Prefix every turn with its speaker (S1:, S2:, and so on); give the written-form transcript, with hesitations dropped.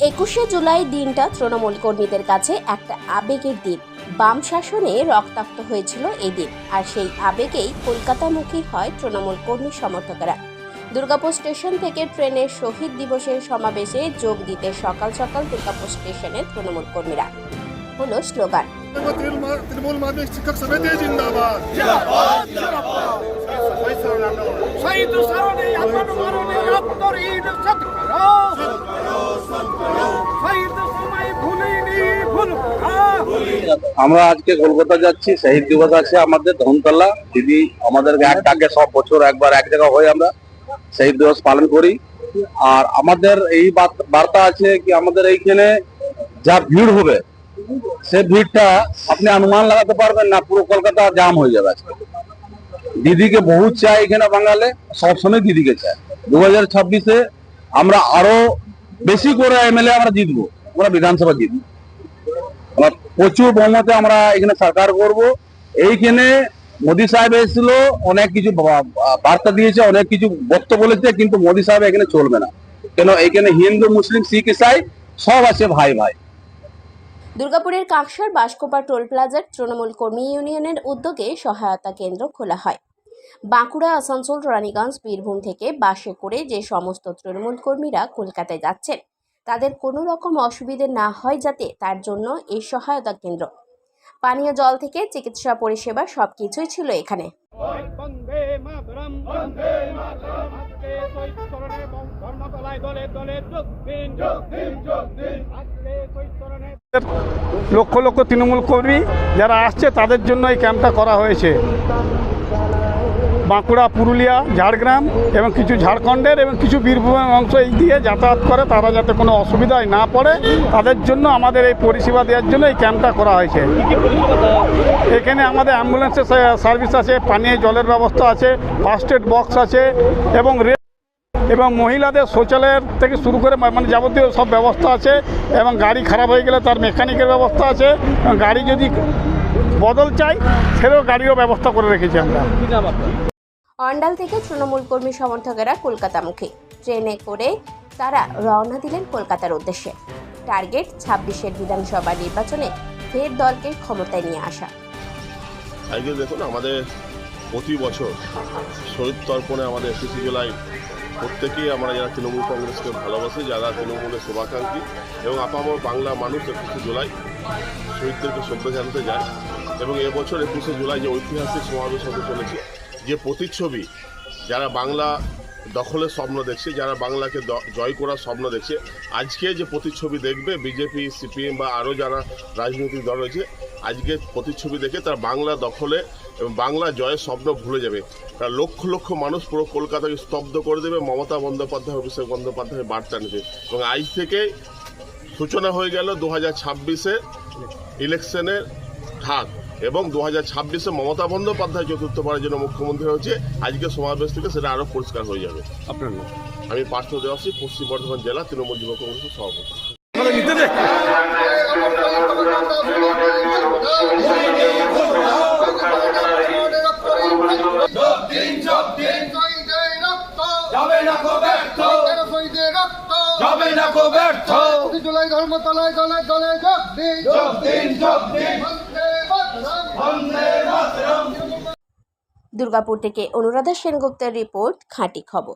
S1: 21শে জুলাই দিনটা তৃণমূল কর্মীদের কাছে একটা আবেগের দিন। বাম শাসনে রক্তাক্ত হয়েছিল এই দিন, আর সেই আবেগেই কলকাতামুখী হয় তৃণমূল কর্মী সমর্থকেরা। দুর্গাপুর স্টেশন থেকে ট্রেনের শহীদ দিবসের সমাবেশে যোগ দিতে সকাল সকাল দুর্গাপুর স্টেশনে তৃণমূল কর্মীরা হলো স্লোগান।
S2: তৃণমূল মাধ্যমিক শিক্ষক সমিতি জিন্দাবাদ।
S3: আমরা আজকে কলকাতা যাচ্ছি, শহীদ দিবস আছে আমাদের ধনতলা। দিদি আমাদেরকে এক ডাকে সব বছর একবার এক জায়গা হয়ে আমরা শহীদ দিবস পালন করি। আর আমাদের এই বার্তা আছে কি আমাদের এইখানে যা ভিড় হবে সে ভিড়টা আপনি অনুমান লাগাতে পারবেন না, পুরো কলকাতা জাম হয়ে যাবে আজকে। দিদিকে বহুত চাই এখানে, বাঙালি সবসময় দিদিকে চায়। 2026-এ আমরা আরো বেশি করে এমএলএ আমরা জিতবো, আমরা বিধানসভা জিতবো, প্রচুর বহুমতে আমরা এখানে সরকার করব। এইখানে মোদী সাহেব এসেছিল, অনেক কিছু বার্তা দিয়েছে, অনেক কিছু বক্তব্য বলেছে, কিন্তু মোদী সাহেব এখানে চলবে না। কেন এখানে হিন্দু, মুসলিম, শিখ, ইসাই সব আছে ভাই ভাই।
S1: দুর্গাপুরের কাকসার বাসকোপা টোল প্লাজার তৃণমূল কর্মী ইউনিয়নের উদ্যোগে সহায়তা কেন্দ্র খোলা হয়। বাঁকুড়া, আসানসোল, রানীগঞ্জ, বীরভূম থেকে বাসে করে যে সমস্ত তৃণমূল কর্মীরা কলকাতায় যাচ্ছেন তাদের কোনো রকম অসুবিধে না হয় যাতে, তার জন্য এই সহায়তা কেন্দ্র। পানীয় জল থেকে চিকিৎসা পরিষেবা সবকিছুই ছিল এখানে।
S4: লক্ষ লক্ষ তৃণমূল কর্মী যারা আসছে তাদের জন্য এই ক্যাম্পটা করা হয়েছে। বাঁকুড়া, পুরুলিয়া, ঝাড়গ্রাম এবং কিছু ঝাড়খণ্ডের এবং কিছু বীরভূমের অংশ এই দিয়ে যাতায়াত করে, তারা যাতে কোনো অসুবিধায় না পড়ে তাদের জন্য আমাদের এই পরিষেবা দেওয়ার জন্য এই ক্যাম্পটা করা হয়েছে। এখানে আমাদের অ্যাম্বুলেন্সের সার্ভিস আছে, পানীয় জলের ব্যবস্থা আছে, ফার্স্ট এড বক্স আছে এবং মহিলাদের শৌচালয়ের থেকে শুরু করে মানে যাবতীয় সব ব্যবস্থা আছে। এবং গাড়ি খারাপ হয়ে গেলে তার মেকানিকের ব্যবস্থা আছে, এবং গাড়ি যদি বদল চাই সেটাও গাড়িরও ব্যবস্থা করে রেখেছি আমরা।
S1: অন্ডাল থেকে তৃণমূল কর্মী সমর্থকেরা কলকাতামুখী ট্রেনে করে তারা রওনা দিলেন কলকাতার উদ্দেশ্যে। টার্গেট 26-এর বিধানসভা নির্বাচনে ফের দলকে ক্ষমতায় নিয়ে আসা।
S2: আজকে দেখুন, আমাদের প্রতি বছর শহীদ তর্পণে আমাদের 21শে জুলাই প্রত্যেকেই আমরা যারা তৃণমূল কংগ্রেসকে ভালোবাসি, যারা তৃণমূলের শুভাকাঙ্ক্ষী এবং আপামর বাংলা মানুষ 21শে জুলাই শহীদদেরকে শ্রদ্ধা জানাতে যায়। এবং এবছর 21শে জুলাই যে ঐতিহাসিক সমাবেশ হতে চলেছে, যে প্রতিচ্ছবি যারা বাংলা দখলের স্বপ্ন দেখছে, যারা বাংলাকে জয় করার স্বপ্ন দেখছে, আজকে যে প্রতিচ্ছবি দেখবে বিজেপি, সিপিএম বা আরও যারা রাজনৈতিক দল রয়েছে, আজকে প্রতিচ্ছবি দেখে তারা বাংলা দখলে এবং বাংলা জয়ের স্বপ্ন ভুলে যাবে। তারা লক্ষ লক্ষ মানুষ পুরো কলকাতাকে স্তব্ধ করে দেবে মমতা বন্দ্যোপাধ্যায়, অভিষেক বন্দ্যোপাধ্যায়ের বার্তা নিতে। এবং আজ থেকে সূচনা হয়ে গেল 2026-এর ইলেকশনের ঢাক, এবং 2026-এ মমতা বন্দ্যোপাধ্যায় চতুর্থবারের জন্য মুখ্যমন্ত্রী হচ্ছে। আজকে সমাবেশ থেকে সেটা আরও পরিষ্কার হয়ে যাবে।
S4: আপনার নাম?
S2: আমি পার্থ দেওয়াসী, পশ্চিম বর্ধমান জেলা তৃণমূল যুব কংগ্রেসের সভাপতি।
S1: দুর্গাপুর থেকে অনুরাধা সেনগুপ্তের রিপোর্ট, খাঁটি খবর।